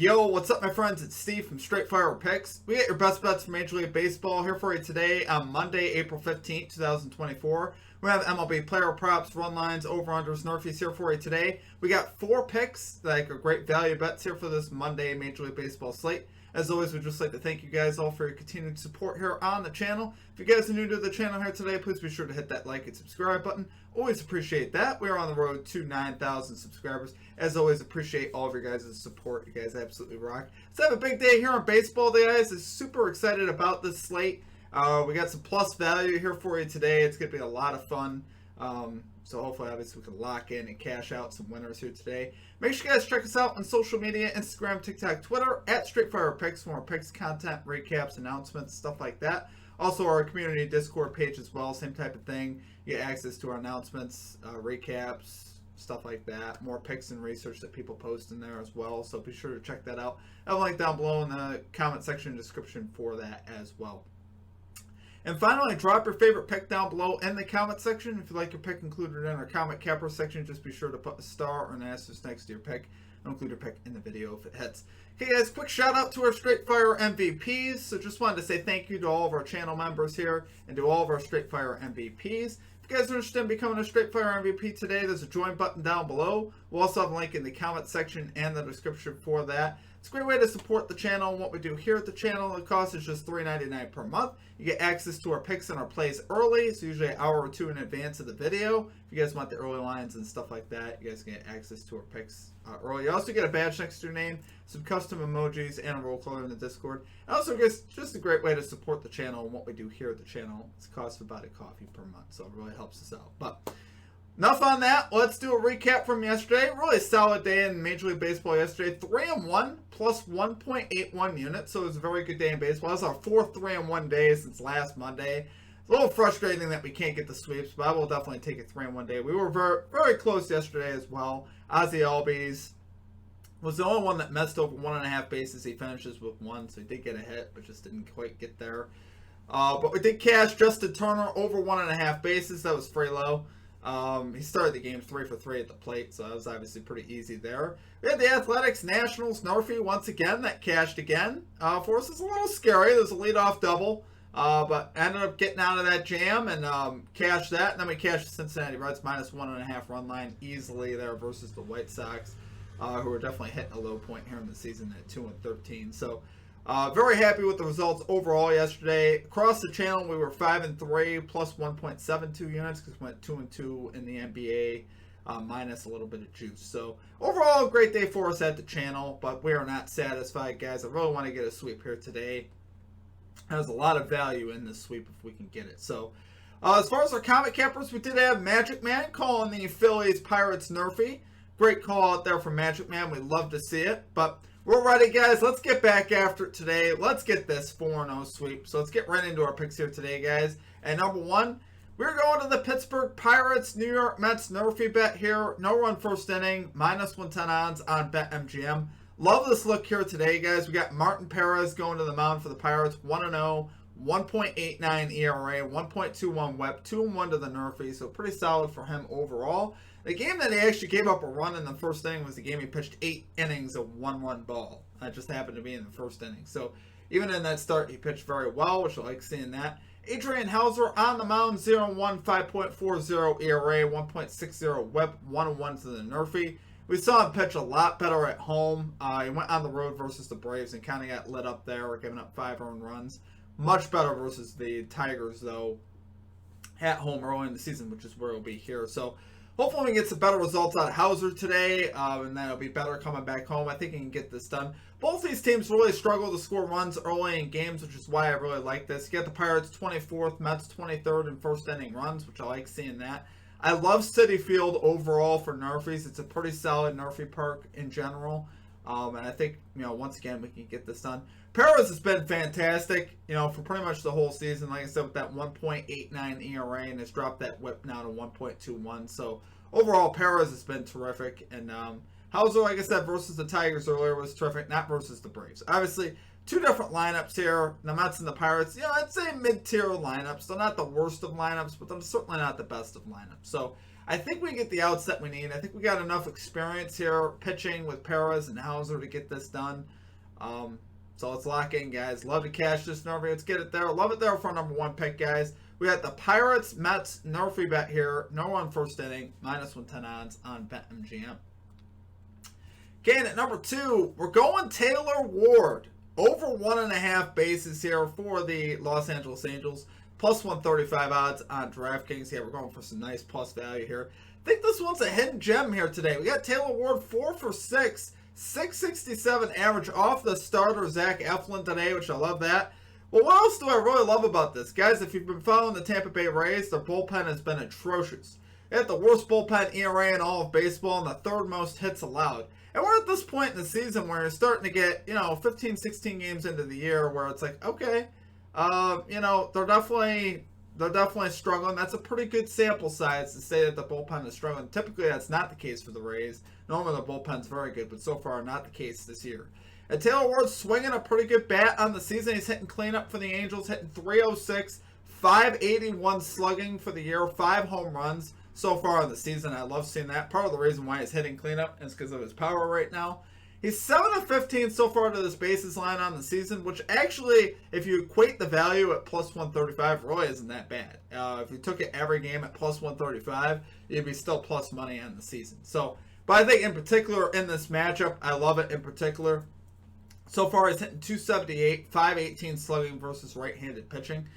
Yo, what's up, my friends? It's Steve from Straight Fire Picks. We got your best bets from Major League Baseball here for you today on Monday, April 15th, 2024. We have MLB player props, run lines, over-unders, NRFI'S here for you today. We got 4 picks that are great value bets here for this Monday Major League Baseball slate. As always, we'd just like to thank you guys all for your continued support here on the channel. If you guys are new to the channel here today, please be sure to hit that like and subscribe button. Always appreciate that. We are on the road to 9,000 subscribers. As always, appreciate all of your guys' support. You guys absolutely rock. Let's have a big day here on Baseball Day, guys. I'm super excited about this slate. We got some plus value here for you today. It's going to be a lot of fun. So hopefully, obviously, we can lock in and cash out some winners here today. Make sure you guys check us out on social media, Instagram, TikTok, Twitter, at Straightfire Picks for more picks, content, recaps, announcements, stuff like that. Also, our community Discord page as well, same type of thing. You get access to our announcements, recaps, stuff like that. More picks and research that people post in there as well. So be sure to check that out. I have a link down below in the comment section and description for that as well. And finally, drop your favorite pick down below in the comment section. If you like your pick included in our comment capper section, just be sure to put a star or an asterisk next to your pick. I'll include your pick in the video if it hits. Okay, guys, quick shout out to our Straight Fire MVPs. So just wanted to say thank you to all of our channel members here and to all of our Straight Fire MVPs. If you guys are interested in becoming a Straight Fire MVP today, there's a join button down below. We'll also have a link in the comment section and the description for that. It's a great way to support the channel and what we do here at the channel. The cost is just $3.99 per month. You get access to our picks and our plays early. It's usually an hour or two in advance of the video. If you guys want the early lines and stuff like that, you guys get access to our picks early. You also get a badge next to your name, some custom emojis, and a roll caller in the Discord. And also, guys, just a great way to support the channel and what we do here at the channel. It's a cost of about a coffee per month, so it really helps us out. But enough on that. Let's do a recap from yesterday. Really solid day in Major League Baseball yesterday. 3-1 plus 1.81 units. So it was a very good day in baseball. That's our 4th 3-1 day since last Monday. It's a little frustrating that we can't get the sweeps, but I will definitely take a 3-1 day. We were very, very close yesterday as well. Ozzie Albies was the only one that messed over 1.5 bases. He finishes with 1, so he did get a hit, but just didn't quite get there. But we did cash Justin Turner over 1.5 bases. That was pretty low. He started the game 3 for 3 at the plate, so that was obviously pretty easy there. We had the Athletics Nationals NRFI once again that cashed again. For us, it's a little scary. There's a leadoff double, but ended up getting out of that jam and cashed that. And then we cashed the Cincinnati Reds minus 1.5 run line easily there versus the White Sox, who are definitely hitting a low point here in the season at 2-13. So very happy with the results overall yesterday. Across the channel, we were 5-3 plus 1.72 units because we went 2-2 in the NBA minus a little bit of juice. So overall, a great day for us at the channel, but we are not satisfied, guys. I really want to get a sweep here today. There's a lot of value in this sweep if we can get it. So as far as our comment cappers, we did have Magic Man calling the Phillies Pirates NRFI. Great call out there from Magic Man. We'd love to see it, but we're ready, guys. Let's get back after it today. Let's get this 4-0 sweep. So let's get right into our picks here today, guys. And number 1, we're going to the Pittsburgh Pirates New York Mets NRFI bet here. No run first inning, minus 110 odds on BetMGM. Love this look here today, guys. We got Martin Perez going to the mound for the Pirates. 1-0, 1.89 ERA, 1.21 WHIP, 2-1 to the NRFI. So pretty solid for him overall. The game that he actually gave up a run in the first inning was the game he pitched 8 innings of 1-run ball. That just happened to be in the first inning. So even in that start, he pitched very well, which I like seeing that. Adrian Hauser on the mound, 0-1, 5.40 ERA, 1.60 WHIP, 1-1 to the NRFI. We saw him pitch a lot better at home. He went on the road versus the Braves and kind of got lit up there, giving up 5 earned runs. Much better versus the Tigers, though, at home early in the season, which is where he'll be here. So hopefully we can get some better results out of Hauser today, and then it'll be better coming back home. I think he can get this done. Both these teams really struggle to score runs early in games, which is why I really like this. You get the Pirates 24th, Mets 23rd in first inning runs, which I like seeing that. I love Citi Field overall for NRFI'S. It's a pretty solid NRFI park in general. And I think, once again, we can get this done. Perez has been fantastic, for pretty much the whole season. Like I said, with that 1.89 ERA, and has dropped that WHIP now to 1.21. So overall, Perez has been terrific. And Hauser, like I said, versus the Tigers earlier was terrific, not versus the Braves. Obviously, 2 different lineups here, the Mets and the Pirates. I'd say mid-tier lineups. They're not the worst of lineups, but they're certainly not the best of lineups. So I think we get the outs that we need. I think we got enough experience here pitching with Perez and Hauser to get this done. So let's lock in, guys. Love to cash this Nerfy. Let's get it there. Love it there for our number 1 pick, guys. We got the Pirates, Mets, Nerfy bet here. No one first inning, -110 odds on BetMGM. Okay, and at number 2, we're going Taylor Ward. Over 1.5 bases here for the Los Angeles Angels. +135 odds on DraftKings. Yeah, we're going for some nice plus value here. I think this one's a hidden gem here today. We got Taylor Ward 4 for 6. 667 average off the starter Zach Eflin today, which I love that. Well, what else do I really love about this? Guys, if you've been following the Tampa Bay Rays, their bullpen has been atrocious. They had the worst bullpen ERA in all of baseball and the 3rd most hits allowed. And we're at this point in the season where you're starting to get, 15, 16 games into the year where it's like, okay, they're definitely struggling. That's a pretty good sample size to say that the bullpen is struggling. Typically, that's not the case for the Rays. Normally, the bullpen's very good, but so far, not the case this year. And Taylor Ward's swinging a pretty good bat on the season. He's hitting cleanup for the Angels, hitting .306, 581 slugging for the year, 5 home runs so far on the season. I love seeing that. Part of the reason why he's hitting cleanup is because of his power right now. He's 7 of 15 so far to this bases line on the season, which actually, if you equate the value at +135, really isn't that bad. If you took it every game at +135, you'd be still plus money on the season. So, but I think in particular in this matchup, I love it in particular. So far, he's hitting .278, 518 slugging versus right-handed pitching.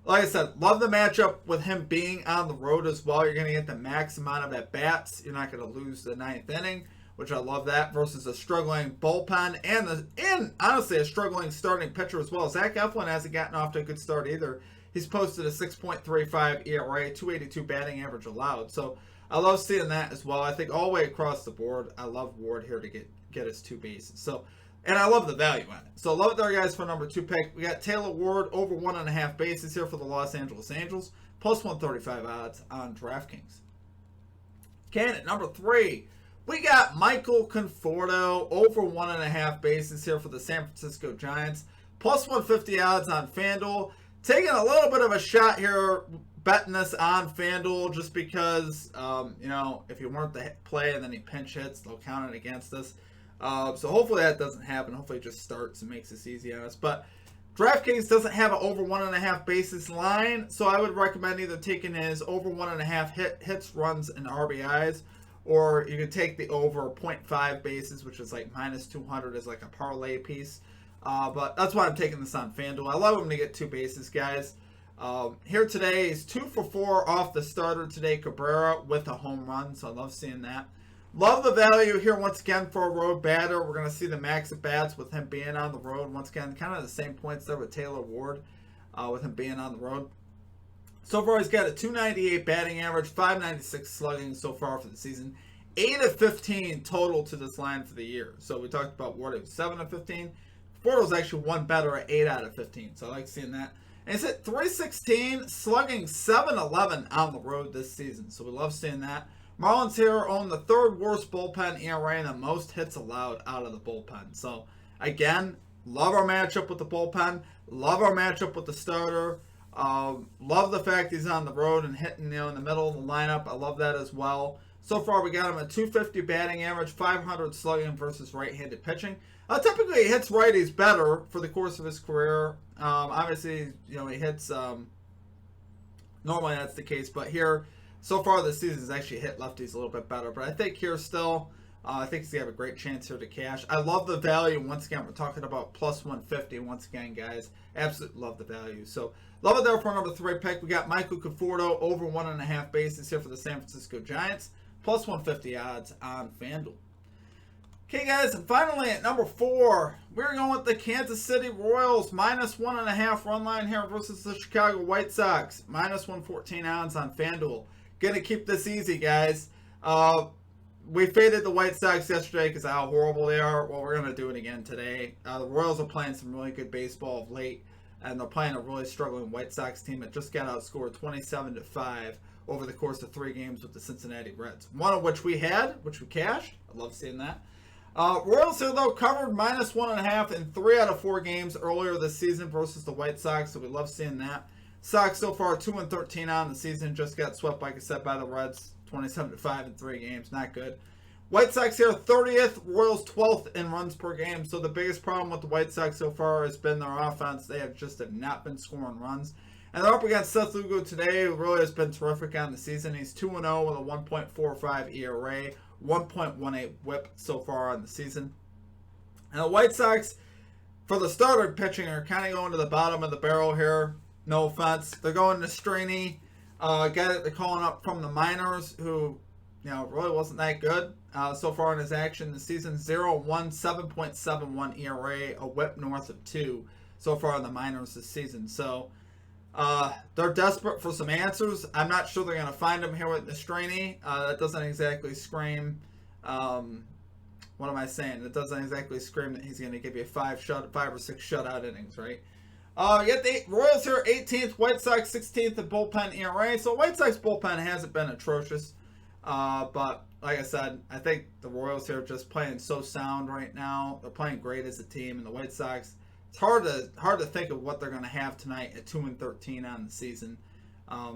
Like I said, love the matchup with him being on the road as well. You're going to get the max amount of at-bats. You're not going to lose the 9th inning, which I love that, versus a struggling bullpen and honestly a struggling starting pitcher as well. Zach Eflin hasn't gotten off to a good start either. He's posted a 6.35 ERA, 282 batting average allowed. So I love seeing that as well. I think all the way across the board, I love Ward here to get us 2 bases. So, and I love the value on it. So love it there, guys, for number 2 pick. We got Taylor Ward over 1.5 bases here for the Los Angeles Angels, +135 odds on DraftKings. Okay, and at number 3, we got Michael Conforto over 1.5 bases here for the San Francisco Giants, +150 odds on FanDuel. Taking a little bit of a shot here, betting this on FanDuel just because, if you weren't the play and then he pinch hits, they'll count it against us. So hopefully that doesn't happen. Hopefully it just starts and makes this easy on us. But DraftKings doesn't have an over 1.5 bases line, so I would recommend either taking his over 1.5 hits, runs, and RBIs, or you could take the over 0.5 bases, which is like -200 as like a parlay piece. But that's why I'm taking this on FanDuel. I love him to get 2 bases, guys. Here today, he's 2 for 4 off the starter today, Cabrera, with a home run, so I love seeing that. Love the value here once again for a road batter. We're going to see the max at bats with him being on the road. Once again, kind of the same points there with Taylor Ward with him being on the road. So far, he's got a .298 batting average, 596 slugging so far for the season. 8 of 15 total to this line for the year. So we talked about Ward at 7 of 15. Ford was actually one better at 8 out of 15. So I like seeing that. And he's hit .316, slugging .711 on the road this season. So we love seeing that. Marlins here own the 3rd worst bullpen ERA and the most hits allowed out of the bullpen. So, again, love our matchup with the bullpen. Love our matchup with the starter. Love the fact he's on the road and hitting in the middle of the lineup. I love that as well. So far, we got him a .250 batting average, 500 slugging versus right-handed pitching. Typically, he hits righties better for the course of his career. Obviously, he hits... normally, that's the case. But here... So far this season, he's actually hit lefties a little bit better. But I think here still, I think he's going to have a great chance here to cash. I love the value. Once again, we're talking about +150. Once again, guys, absolutely love the value. So, love it there for number 3 pick. We got Michael Conforto over 1.5 bases here for the San Francisco Giants. +150 odds on FanDuel. Okay, guys, and finally at number 4, we're going with the Kansas City Royals, -1.5 run line here versus the Chicago White Sox. -114 odds on FanDuel. Gonna keep this easy, guys. We faded the White Sox yesterday because of how horrible they are. Well, we're gonna do it again today. The Royals are playing some really good baseball of late, and they're playing a really struggling White Sox team that just got outscored 27-5 over the course of 3 games with the Cincinnati Reds. One of which we cashed. I love seeing that. Royals here, though, covered -1.5 in 3 out of 4 games earlier this season versus the White Sox, so we love seeing that. Sox so far 2-13 on the season, just got swept, like I said, by the Reds 27-5 in 3 games. Not good. White Sox here 30th, Royals 12th in runs per game. So the biggest problem with the White Sox so far has been their offense. They have not been scoring runs. And they're up against Seth Lugo today, who really has been terrific on the season. He's 2-0 with a 1.45 ERA, 1.18 whip so far on the season. And the White Sox, for the starter pitching, are kind of going to the bottom of the barrel here. No offense. They're going to Straney, guy that they're calling up from the minors, who really wasn't that good so far in his action this season. 0-1, 7.71 ERA, a whip north of 2 so far in the minors this season. So they're desperate for some answers. I'm not sure they're going to find them here with Straney. That doesn't exactly scream. What am I saying? It doesn't exactly scream that he's going to give you 5 or 6 shutout innings, right? You got the Royals here 18th, White Sox 16th in bullpen ERA. So White Sox bullpen hasn't been atrocious. But like I said, I think the Royals here are just playing so sound right now. They're playing great as a team, and the White Sox, it's hard to think of what they're going to have tonight at 2-13 on the season. I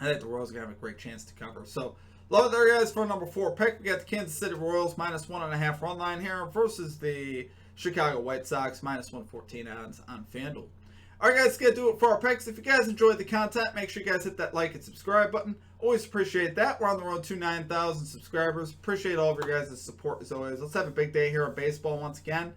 think the Royals are going to have a great chance to cover. So love it there, guys, for number 4 pick. We got the Kansas City Royals minus 1.5 run line here versus the Chicago White Sox minus 114 odds on FanDuel. Alright, guys, that's going to do it for our picks. If you guys enjoyed the content, make sure you guys hit that like and subscribe button. Always appreciate that. We're on the road to 9,000 subscribers. Appreciate all of your guys' support as always. Let's have a big day here on baseball once again.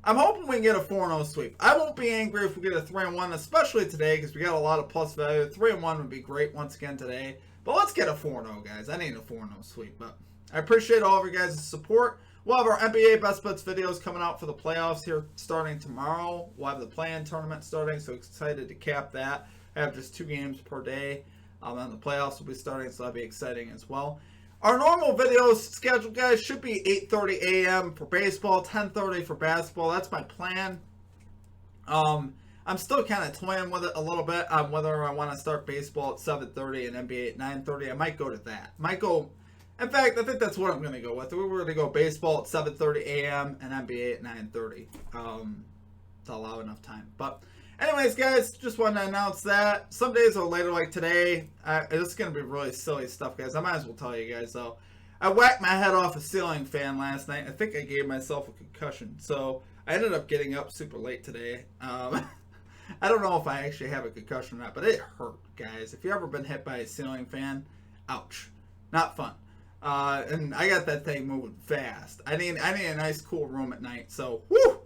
I'm hoping we can get a 4-0 sweep. I won't be angry if we get a 3-1, especially today, because we got a lot of plus value. 3-1 would be great once again today. But let's get a 4-0, guys. I need a 4-0 sweep. But I appreciate all of your guys' support. We'll have our NBA Best Bets videos coming out for the playoffs here starting tomorrow. We'll have the play-in tournament starting, so excited to cap that. I have just 2 games per day. And the playoffs will be starting, so that'll be exciting as well. Our normal videos schedule, guys, should be 8:30 a.m. for baseball, 10:30 for basketball. That's my plan. I'm still kind of toying with it a little bit on whether I want to start baseball at 7:30 and NBA at 9:30. I might go to that. In fact, I think that's what I'm going to go with. We're going to go baseball at 7:30 a.m. and NBA at 9:30 to allow enough time. But anyways, guys, just wanted to announce that. Some days are later, like today. It's going to be really silly stuff, guys. I might as well tell you guys, though. I whacked my head off a ceiling fan last night. I think I gave myself a concussion. So I ended up getting up super late today. I don't know if I actually have a concussion or not, but it hurt, guys. If you've ever been hit by a ceiling fan, ouch. Not fun. And I got that thing moving fast. I need a nice cool room at night. So, whoo!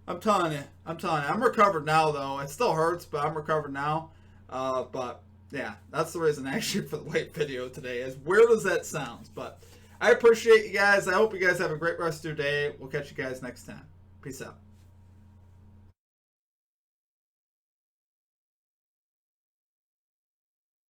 I'm telling you. I'm recovered now, though. It still hurts, but I'm recovered now. But, yeah, that's the reason actually for the late video today, as weird as that sounds. But I appreciate you guys. I hope you guys have a great rest of your day. We'll catch you guys next time. Peace out.